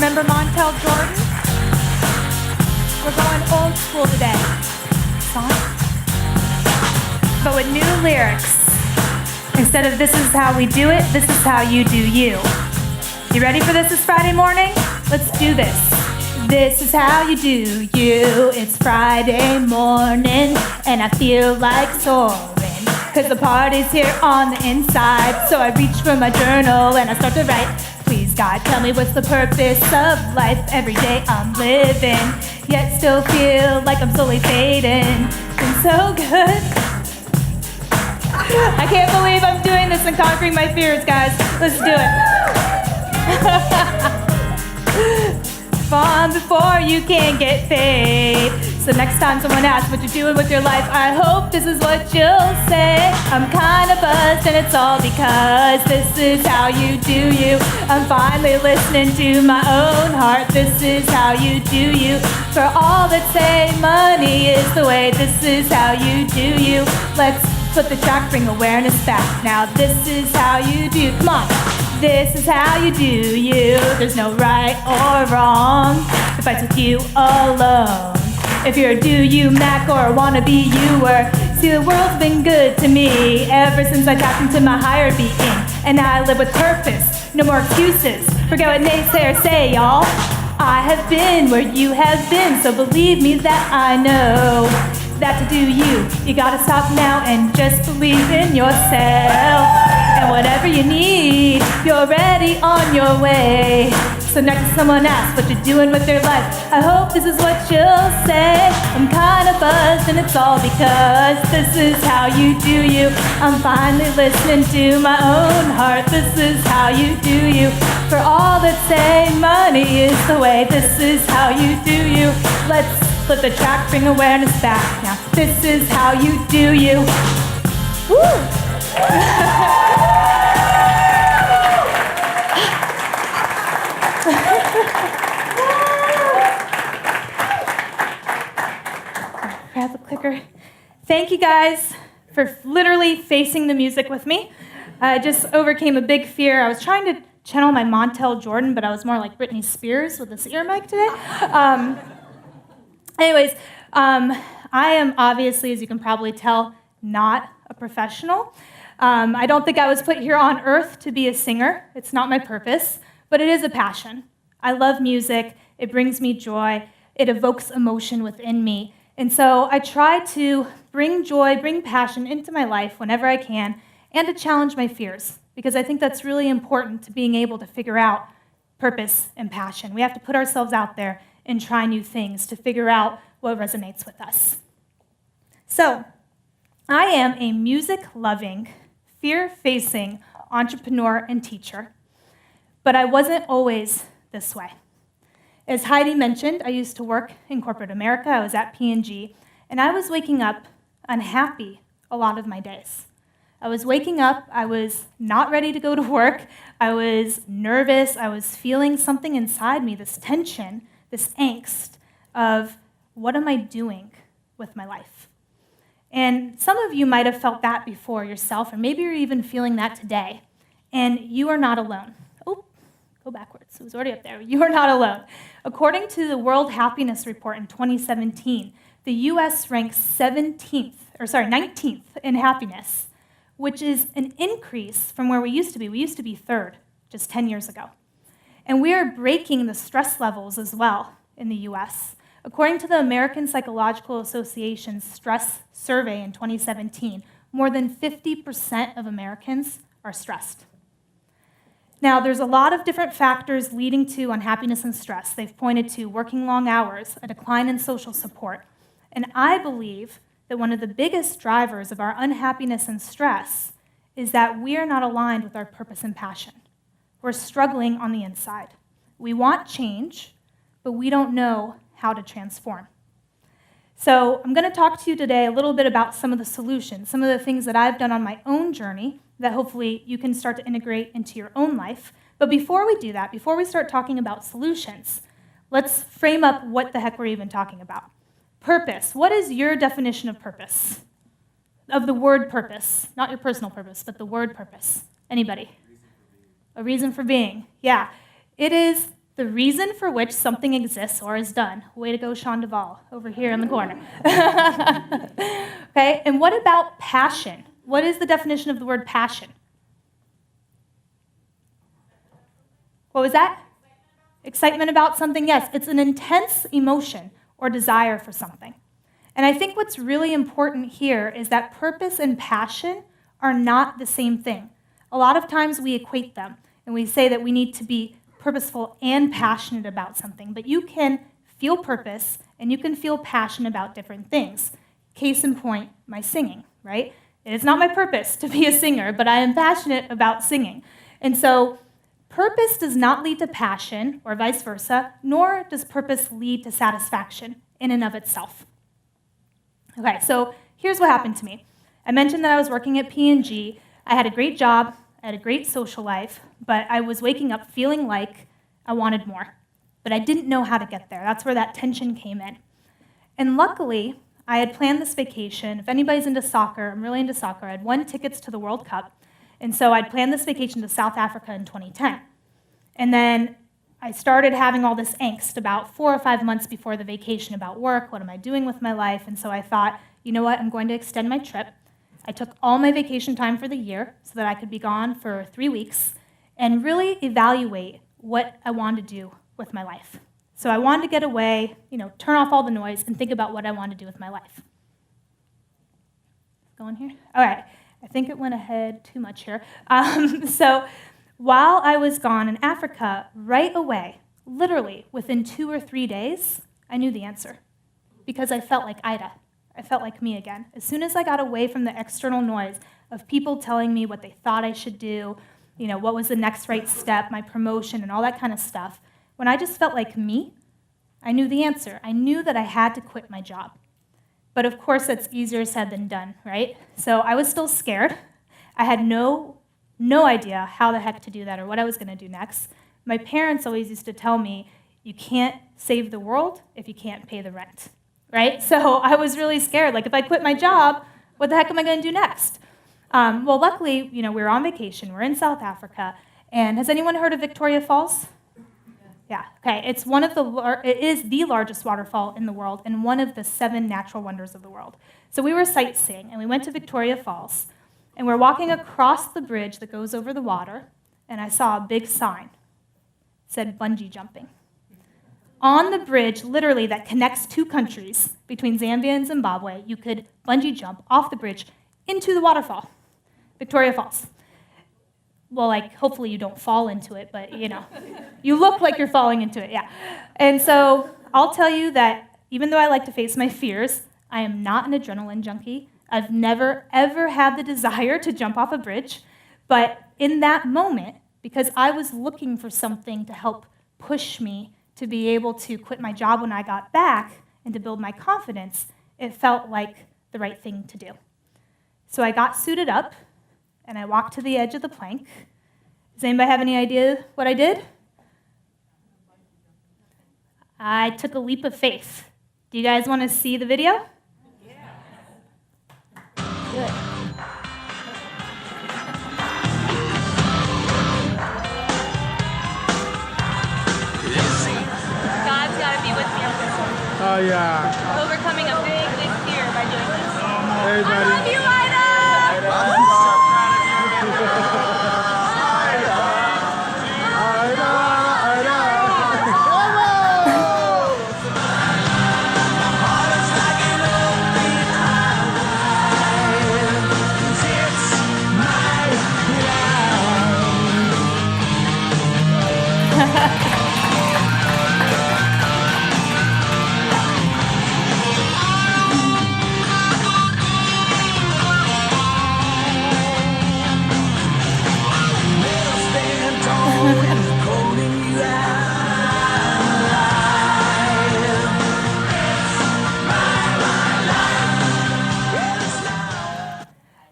Remember Montel Jordan? We're going old school today. Song? But with new lyrics. Instead of this is how we do it, this is how you do you. You ready for this Friday morning? Let's do this. This is how you do you. It's Friday morning and I feel like soaring. Cause the party's here on the inside. So I reach for my journal and I start to write. Please God, tell me what's the purpose of life. Every day I'm living, yet still feel like I'm slowly fading. Been so good. I can't believe I'm doing this and conquering my fears, guys. Let's do it. Fun before you can get paid. So next time someone asks what you're doing with your life, I hope this is what you'll say. I'm kinda buzzed and it's all because this is how you do you. I'm finally listening to my own heart. This is how you do you. For all that say money is the way, this is how you do you. Let's put the track, bring awareness back. Now this is how you do. Come on. This is how you do you. There's no right or wrong. The fight's with you alone. If you're a do-you Mac or a wannabe youer, see the world's been good to me ever since I tapped into my higher being. And now I live with purpose, no more excuses. Forget what naysayers say, y'all. I have been where you have been, so believe me that I know that to do you gotta stop now and just believe in yourself. And whatever you need, you're already on your way. So next time someone asks what you're doing with your life, I hope this is what you'll say. I'm kinda buzzed and it's all because this is how you do you. I'm finally listening to my own heart. This is how you do you. For all that say money is the way, this is how you do you. Let's flip the track, bring awareness back. Now this is how you do you. Woo! Grab the clicker. Thank you guys for literally facing the music with me. I just overcame a big fear. I was trying to channel my Montel Jordan, but I was more like Britney Spears with this ear mic today. Anyways, I am obviously, as you can probably tell, not a professional. I don't think I was put here on earth to be a singer. It's not my purpose, but it is a passion. I love music. It brings me joy. It evokes emotion within me. And so I try to bring joy, bring passion into my life whenever I can, and to challenge my fears, because I think that's really important to being able to figure out purpose and passion. We have to put ourselves out there and try new things to figure out what resonates with us. So, I am a music-loving, fear-facing entrepreneur and teacher, but I wasn't always this way. As Heidi mentioned, I used to work in corporate America. I was at P&G, and I was waking up unhappy a lot of my days. I was waking up, I was not ready to go to work, I was nervous, I was feeling something inside me, this tension, this angst of what am I doing with my life? And some of you might have felt that before yourself, or maybe you're even feeling that today, and you are not alone. Oh, go backwards, it was already up there. You are not alone. According to the World Happiness Report in 2017, the US ranks 19th in happiness, which is an increase from where we used to be. We used to be third just 10 years ago. And we are breaking the stress levels as well in the US. According to the American Psychological Association's stress survey in 2017, more than 50% of Americans are stressed. Now, there's a lot of different factors leading to unhappiness and stress. They've pointed to working long hours, a decline in social support. And I believe that one of the biggest drivers of our unhappiness and stress is that we are not aligned with our purpose and passion. We're struggling on the inside. We want change, but we don't know how to transform. So I'm going to talk to you today a little bit about some of the solutions, some of the things that I've done on my own journey that hopefully you can start to integrate into your own life. But before we do that, before we start talking about solutions, let's frame up what the heck we're even talking about. Purpose. What is your definition of purpose? Of the word purpose. Not your personal purpose, but the word purpose. Anybody? A reason for being. Yeah. It is the reason for which something exists or is done. Way to go, Sean Duvall, over here in the corner. Okay, and what about passion? What is the definition of the word passion? What was that? Excitement about something? Yes, it's an intense emotion or desire for something. And I think what's really important here is that purpose and passion are not the same thing. A lot of times we equate them, and we say that we need to be purposeful and passionate about something, but you can feel purpose and you can feel passion about different things. Case in point, my singing, right? It is not my purpose to be a singer, but I am passionate about singing. And so purpose does not lead to passion or vice versa, nor does purpose lead to satisfaction in and of itself. Okay, so here's what happened to me. I mentioned that I was working at P&G. I had a great job, I had a great social life, but I was waking up feeling like I wanted more. But I didn't know how to get there. That's where that tension came in. And luckily, I had planned this vacation. If anybody's into soccer, I'm really into soccer. I had won tickets to the World Cup. And so I'd planned this vacation to South Africa in 2010. And then I started having all this angst about 4 or 5 months before the vacation about work. What am I doing with my life? And so I thought, you know what? I'm going to extend my trip. I took all my vacation time for the year so that I could be gone for 3 weeks and really evaluate what I wanted to do with my life. So I wanted to get away, turn off all the noise and think about what I wanted to do with my life. Going here? All right. I think it went ahead too much here. So while I was gone in Africa, right away, literally within 2 or 3 days, I knew the answer because I felt like Ida. I felt like me again. As soon as I got away from the external noise of people telling me what they thought I should do, what was the next right step, my promotion, and all that kind of stuff, when I just felt like me, I knew the answer. I knew that I had to quit my job. But of course, that's easier said than done, right? So I was still scared. I had no idea how the heck to do that or what I was going to do next. My parents always used to tell me, you can't save the world if you can't pay the rent, right? So I was really scared. Like, if I quit my job, what the heck am I going to do next? Well, luckily, we were on vacation. We're in South Africa. And has anyone heard of Victoria Falls? Yeah, okay. It is the largest waterfall in the world and one of the 7 natural wonders of the world. So we were sightseeing, and we went to Victoria Falls, and we're walking across the bridge that goes over the water, and I saw a big sign. It said bungee jumping. On the bridge, literally, that connects 2 countries, between Zambia and Zimbabwe, you could bungee jump off the bridge into the waterfall, Victoria Falls. Well, hopefully you don't fall into it, but, you look like you're falling into it, yeah. And so I'll tell you that even though I like to face my fears, I am not an adrenaline junkie. I've never, ever had the desire to jump off a bridge. But in that moment, because I was looking for something to help push me to be able to quit my job when I got back and to build my confidence, it felt like the right thing to do. So I got suited up, and I walked to the edge of the plank. Does anybody have any idea what I did? I took a leap of faith. Do you guys want to see the video? Yeah. Good. God's got to be with me on this one. Oh, yeah. Overcoming a big, big fear by doing this. Hey, I love you, Ida!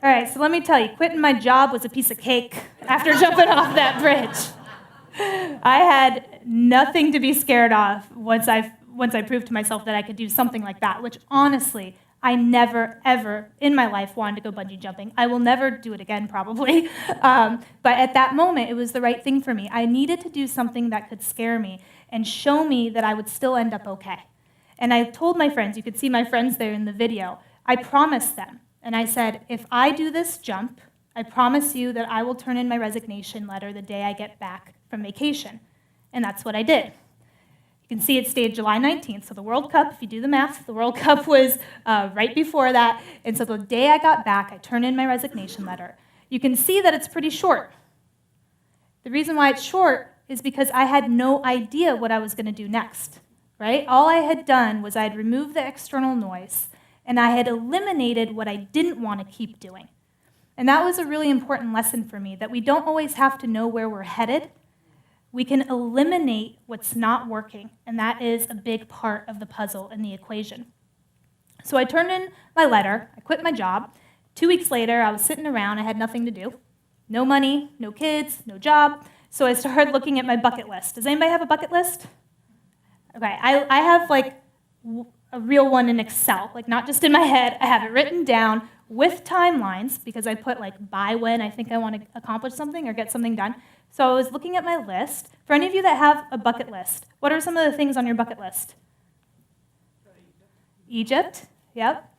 All right, so let me tell you, quitting my job was a piece of cake after jumping off that bridge. I had nothing to be scared of once I proved to myself that I could do something like that, which honestly, I never, ever in my life wanted to go bungee jumping. I will never do it again, probably. But at that moment, it was the right thing for me. I needed to do something that could scare me. and show me that I would still end up okay. And I told my friends, you could see my friends there in the video, I promised them, and I said, if I do this jump, I promise you that I will turn in my resignation letter the day I get back from vacation. And that's what I did. You can see it stayed July 19th. So the World Cup, if you do the math, the World Cup was right before that. And so the day I got back, I turned in my resignation letter. You can see that it's pretty short. The reason why it's short is because I had no idea what I was going to do next, right? All I had done was I had removed the external noise, and I had eliminated what I didn't want to keep doing. And that was a really important lesson for me, that we don't always have to know where we're headed. We can eliminate what's not working, and that is a big part of the puzzle in the equation. So I turned in my letter, I quit my job. 2 weeks later, I was sitting around, I had nothing to do. No money, no kids, no job. So I started looking at my bucket list. Does anybody have a bucket list? Okay, I have like a real one in Excel, like not just in my head. I have it written down with timelines, because I put like by when I think I want to accomplish something or get something done. So I was looking at my list. For any of you that have a bucket list, what are some of the things on your bucket list? Egypt, yep.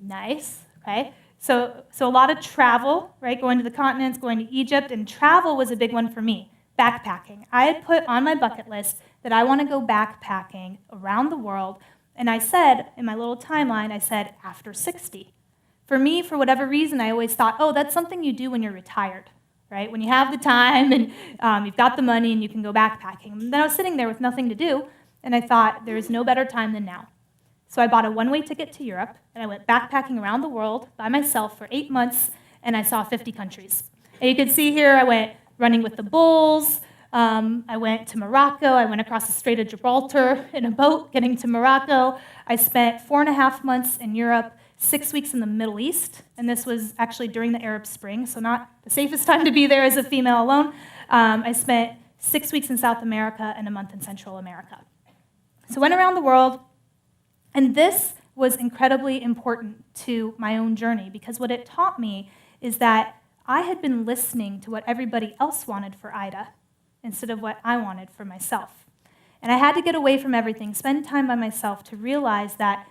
Nice, okay. So a lot of travel, right? Going to the continents, going to Egypt, and travel was a big one for me. Backpacking. I had put on my bucket list that I want to go backpacking around the world, and I said, in my little timeline, I said, after 60. For me, for whatever reason, I always thought, oh, that's something you do when you're retired, right? When you have the time and you've got the money and you can go backpacking. And then I was sitting there with nothing to do, and I thought, there is no better time than now. So I bought a one-way ticket to Europe, and I went backpacking around the world by myself for 8 months, and I saw 50 countries. And you can see here, I went running with the bulls, I went to Morocco, I went across the Strait of Gibraltar in a boat getting to Morocco. I spent 4.5 months in Europe, 6 weeks in the Middle East, and this was actually during the Arab Spring, so not the safest time to be there as a female alone. I spent 6 weeks in South America and a month in Central America. So I went around the world, and this was incredibly important to my own journey, because what it taught me is that I had been listening to what everybody else wanted for Ida instead of what I wanted for myself. And I had to get away from everything, spend time by myself to realize that,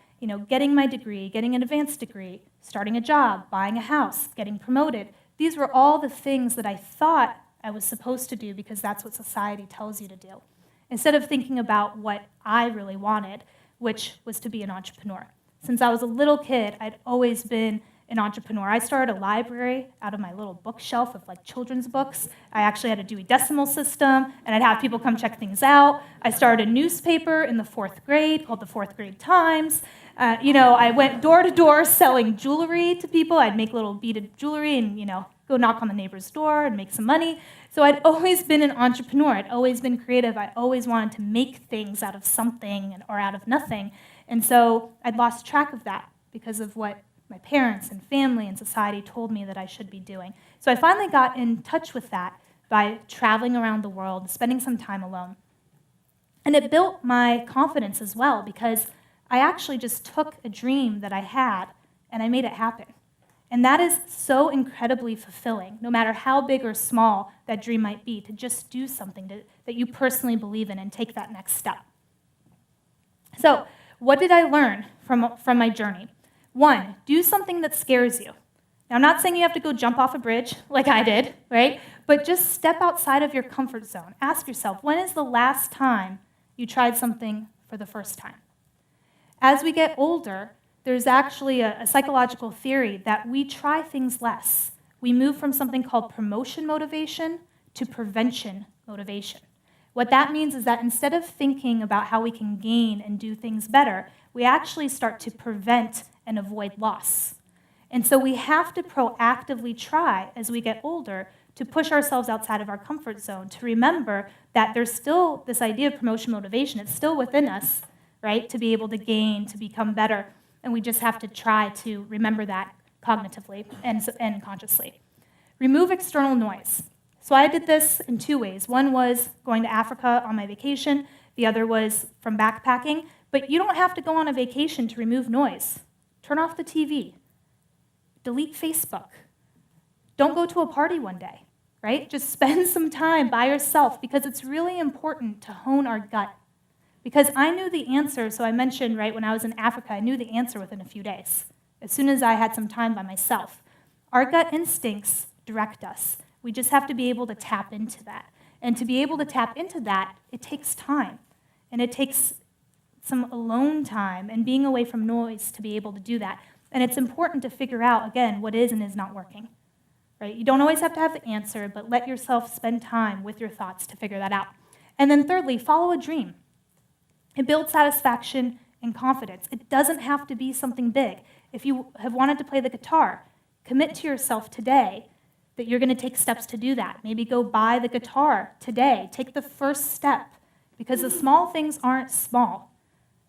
getting my degree, getting an advanced degree, starting a job, buying a house, getting promoted, these were all the things that I thought I was supposed to do because that's what society tells you to do, instead of thinking about what I really wanted, which was to be an entrepreneur. Since I was a little kid, I'd always been an entrepreneur. I started a library out of my little bookshelf of like children's books. I actually had a Dewey Decimal System, and I'd have people come check things out. I started a newspaper in the 4th grade called the 4th Grade Times. I went door to door selling jewelry to people. I'd make little beaded jewelry and, go knock on the neighbor's door and make some money. So I'd always been an entrepreneur. I'd always been creative. I always wanted to make things out of something or out of nothing. And so I'd lost track of that because of what my parents and family and society told me that I should be doing. So I finally got in touch with that by traveling around the world, spending some time alone. And it built my confidence as well, because I actually just took a dream that I had and I made it happen. And that is so incredibly fulfilling, no matter how big or small that dream might be, to just do something that you personally believe in and take that next step. So what did I learn from my journey? 1, do something that scares you. Now, I'm not saying you have to go jump off a bridge like I did, right? But just step outside of your comfort zone. Ask yourself, when is the last time you tried something for the first time? As we get older, there's actually a psychological theory that we try things less. We move from something called promotion motivation to prevention motivation. What that means is that instead of thinking about how we can gain and do things better, we actually start to prevent and avoid loss. And so we have to proactively try, as we get older, to push ourselves outside of our comfort zone, to remember that there's still this idea of promotion motivation. It's still within us, right, to be able to gain, to become better. And we just have to try to remember that cognitively and consciously. Remove external noise. So I did this in 2 ways. One was going to Africa on my vacation. The other was from backpacking. But you don't have to go on a vacation to remove noise. Turn off the TV. Delete Facebook. Don't go to a party one day. right? Just spend some time by yourself because it's really important to hone our gut. Because I knew the answer, so I mentioned, right, when I was in Africa, I knew the answer within a few days, as soon as I had some time by myself. Our gut instincts direct us. We just have to be able to tap into that. And to be able to tap into that, it takes time. And it takes some alone time and being away from noise to be able to do that. And it's important to figure out, again, what is and is not working. Right? You don't always have to have the answer, but let yourself spend time with your thoughts to figure that out. And then thirdly, follow a dream. It builds satisfaction and confidence. It doesn't have to be something big. If you have wanted to play the guitar, commit to yourself today that you're going to take steps to do that. Maybe go buy the guitar today. Take the first step, because the small things aren't small,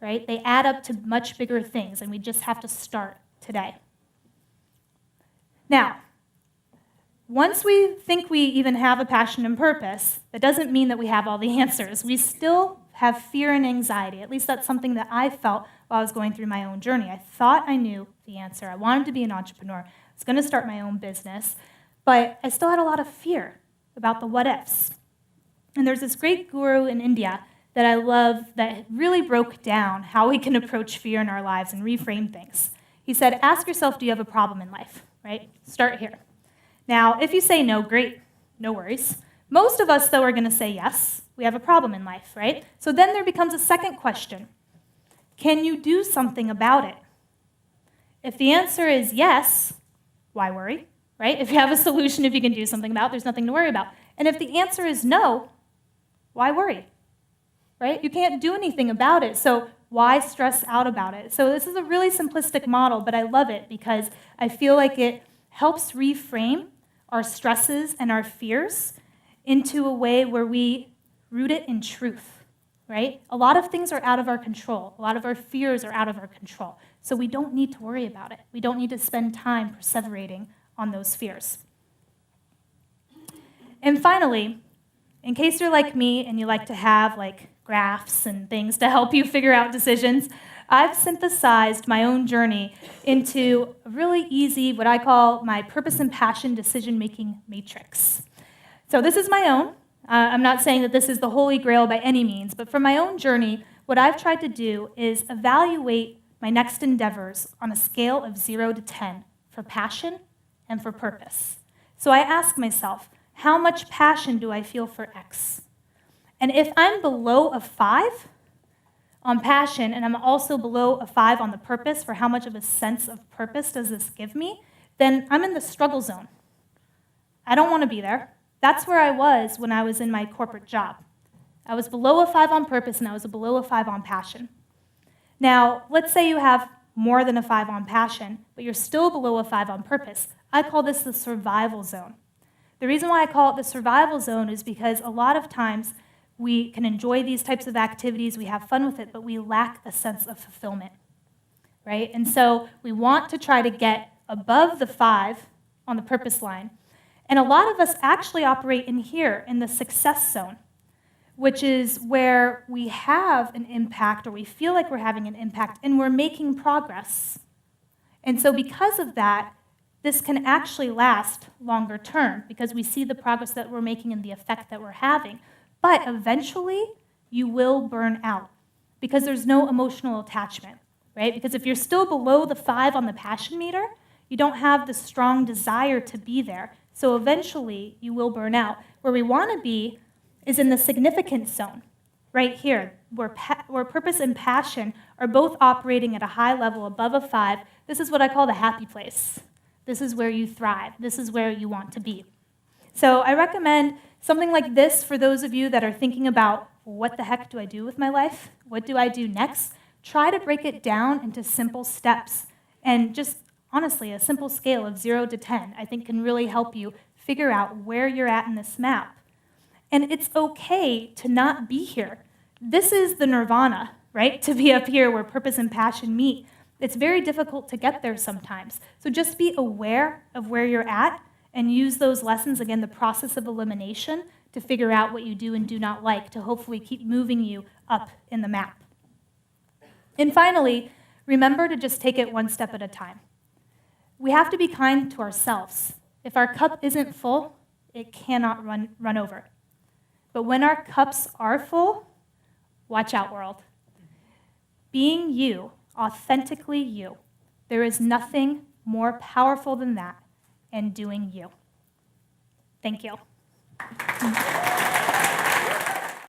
right? They add up to much bigger things, and we just have to start today. Now, once we think we even have a passion and purpose, that doesn't mean that we have all the answers. We still have fear and anxiety. At least that's something that I felt while I was going through my own journey. I thought I knew the answer. I wanted to be an entrepreneur. I was going to start my own business, but I still had a lot of fear about the what ifs. And there's this great guru in India that I love that really broke down how we can approach fear in our lives and reframe things. He said, ask yourself, do you have a problem in life, right? Start here. Now, if you say no, great, no worries. Most of us, though, are going to say yes. We have a problem in life, right? So then there becomes a second question. Can you do something about it? If the answer is yes, why worry, right? If you have a solution, if you can do something about it, there's nothing to worry about. And if the answer is no, why worry, right? You can't do anything about it, so why stress out about it? So this is a really simplistic model, but I love it because I feel like it helps reframe our stresses and our fears into a way where we root it in truth, right? A lot of things are out of our control. A lot of our fears are out of our control. So we don't need to worry about it. We don't need to spend time perseverating on those fears. And finally, in case you're like me and you like to have graphs and things to help you figure out decisions, I've synthesized my own journey into a really easy, what I call my purpose and passion decision-making matrix. So this is my own. I'm not saying that this is the holy grail by any means, but for my own journey, what I've tried to do is evaluate my next endeavors on a scale of 0 to 10 for passion and for purpose. So I ask myself, how much passion do I feel for X? And if I'm below a 5 on passion, and I'm also below a 5 on the purpose for how much of a sense of purpose does this give me, then I'm in the struggle zone. I don't want to be there. That's where I was when I was in my corporate job. I was below a 5 on purpose, and I was below a 5 on passion. Now, let's say you have more than a 5 on passion, but you're still below a 5 on purpose. I call this the survival zone. The reason why I call it the survival zone is because a lot of times we can enjoy these types of activities, we have fun with it, but we lack a sense of fulfillment, right? And so we want to try to get above the 5 on the purpose line. And a lot of us actually operate in here, in the success zone, which is where we have an impact, or we feel like we're having an impact, and we're making progress. And so because of that, this can actually last longer term, because we see the progress that we're making and the effect that we're having. But eventually, you will burn out, because there's no emotional attachment, right? Because if you're still below the 5 on the passion meter, you don't have the strong desire to be there. So eventually, you will burn out. Where we want to be is in the significance zone, right here, where purpose and passion are both operating at a high level above a 5. This is what I call the happy place. This is where you thrive. This is where you want to be. So I recommend something like this for those of you that are thinking about, what the heck do I do with my life? What do I do next? Try to break it down into simple steps. And just honestly, a simple scale of 0 to 10, I think, can really help you figure out where you're at in this map. And it's okay to not be here. This is the nirvana, right? To be up here where purpose and passion meet. It's very difficult to get there sometimes. So just be aware of where you're at and use those lessons, again, the process of elimination, to figure out what you do and do not like, to hopefully keep moving you up in the map. And finally, remember to just take it one step at a time. We have to be kind to ourselves. If our cup isn't full, It cannot run over. But when our cups are full, watch out, world. Being you, authentically you, there is nothing more powerful than that, and doing you. Thank you.